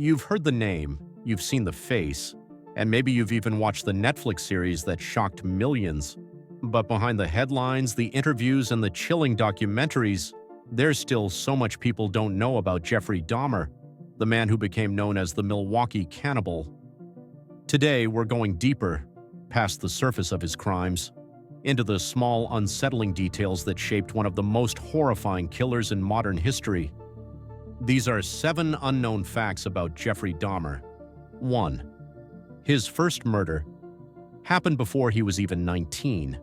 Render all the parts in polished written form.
You've heard the name, you've seen the face, and maybe you've even watched the Netflix series that shocked millions. But behind the headlines, the interviews, and the chilling documentaries, there's still so much people don't know about Jeffrey Dahmer, the man who became known as the Milwaukee Cannibal. Today, we're going deeper, past the surface of his crimes, into the small, unsettling details that shaped one of the most horrifying killers in modern history. These are 7 unknown facts about Jeffrey Dahmer. 1. His first murder happened before he was even 19.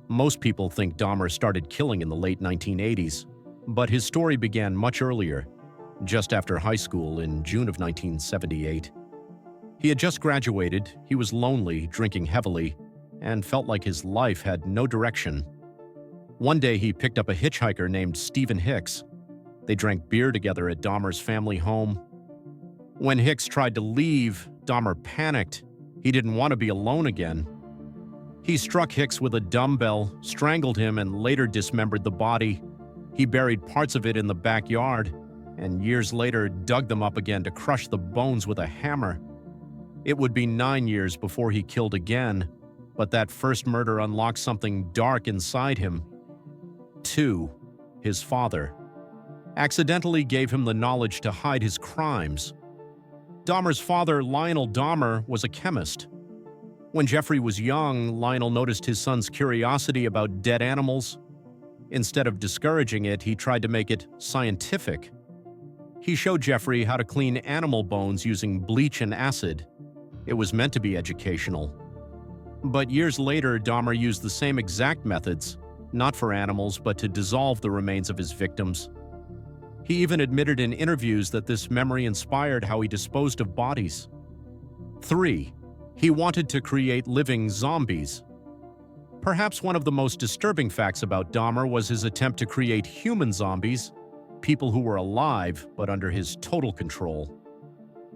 Most people think Dahmer started killing in the late 1980s, but his story began much earlier, just after high school in June of 1978. He had just graduated, he was lonely, drinking heavily, and felt like his life had no direction. One day he picked up a hitchhiker named Stephen Hicks. They drank beer together at Dahmer's family home. When Hicks tried to leave, Dahmer panicked. He didn't want to be alone again. He struck Hicks with a dumbbell, strangled him, and later dismembered the body. He buried parts of it in the backyard, and years later dug them up again to crush the bones with a hammer. It would be 9 years before he killed again, but that first murder unlocked something dark inside him. 2. His father accidentally gave him the knowledge to hide his crimes. Dahmer's father, Lionel Dahmer, was a chemist. When Jeffrey was young, Lionel noticed his son's curiosity about dead animals. Instead of discouraging it, he tried to make it scientific. He showed Jeffrey how to clean animal bones using bleach and acid. It was meant to be educational. But years later, Dahmer used the same exact methods, not for animals, but to dissolve the remains of his victims. He even admitted in interviews that this memory inspired how he disposed of bodies. 3. He wanted to create living zombies. Perhaps one of the most disturbing facts about Dahmer was his attempt to create human zombies, people who were alive but under his total control.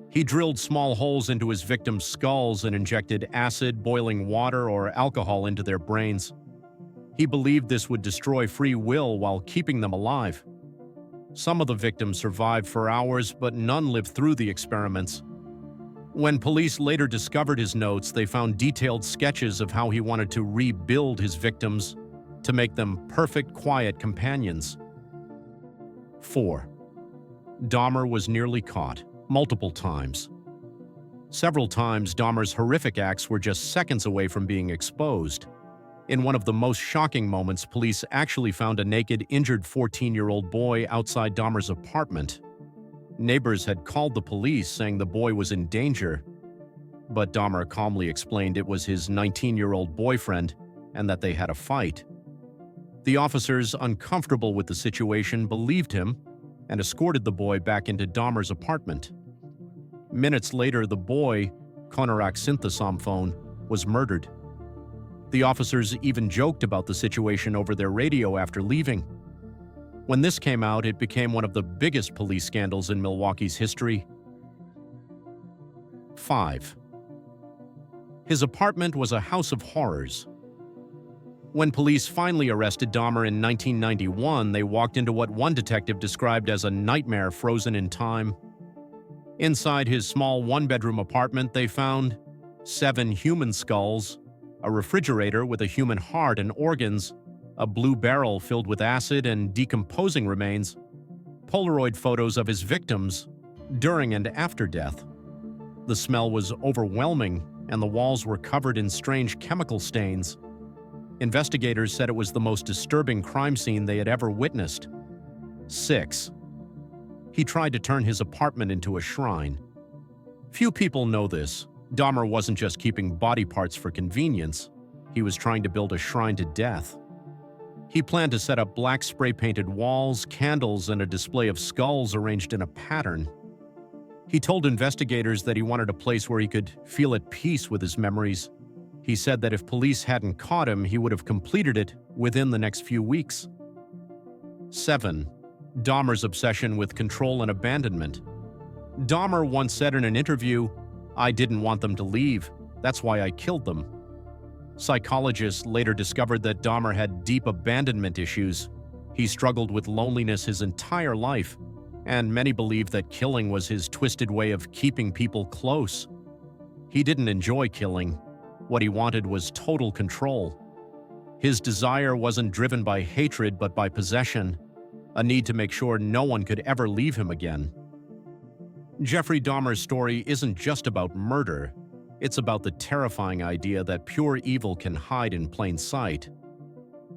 He drilled small holes into his victims' skulls and injected acid, boiling water, or alcohol into their brains. He believed this would destroy free will while keeping them alive. Some of the victims survived for hours, but none lived through the experiments. When police later discovered his notes, they found detailed sketches of how he wanted to rebuild his victims to make them perfect, quiet companions. 4. Dahmer was nearly caught, multiple times. Several times, Dahmer's horrific acts were just seconds away from being exposed. In one of the most shocking moments, police actually found a naked, injured 14-year-old boy outside Dahmer's apartment. Neighbors had called the police saying the boy was in danger, but Dahmer calmly explained it was his 19-year-old boyfriend and that they had a fight. The officers, uncomfortable with the situation, believed him and escorted the boy back into Dahmer's apartment. Minutes later, the boy, Konorak Synthesomphone, was murdered. The officers even joked about the situation over their radio after leaving. When this came out, it became one of the biggest police scandals in Milwaukee's history. 5. His apartment was a house of horrors. When police finally arrested Dahmer in 1991, they walked into what one detective described as a nightmare frozen in time. Inside his small one-bedroom apartment, they found 7 human skulls, a refrigerator with a human heart and organs, a blue barrel filled with acid and decomposing remains, Polaroid photos of his victims during and after death. The smell was overwhelming, and the walls were covered in strange chemical stains. Investigators said it was the most disturbing crime scene they had ever witnessed. 6. He tried to turn his apartment into a shrine. Few people know this. Dahmer wasn't just keeping body parts for convenience. He was trying to build a shrine to death. He planned to set up black spray-painted walls, candles, and a display of skulls arranged in a pattern. He told investigators that he wanted a place where he could feel at peace with his memories. He said that if police hadn't caught him, he would have completed it within the next few weeks. 7. Dahmer's obsession with control and abandonment. Dahmer once said in an interview, "I didn't want them to leave. That's why I killed them." Psychologists later discovered that Dahmer had deep abandonment issues. He struggled with loneliness his entire life. and many believe that killing was his twisted way of keeping people close. He didn't enjoy killing. What he wanted was total control. His desire wasn't driven by hatred but by possession, a need to make sure no one could ever leave him again. Jeffrey Dahmer's story isn't just about murder. It's about the terrifying idea that pure evil can hide in plain sight.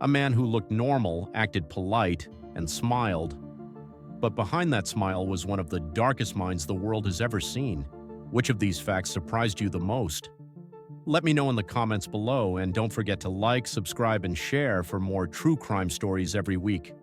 A man who looked normal, acted polite, and smiled. But behind that smile was one of the darkest minds the world has ever seen. Which of these facts surprised you the most? Let me know in the comments below, and don't forget to like, subscribe, and share for more true crime stories every week.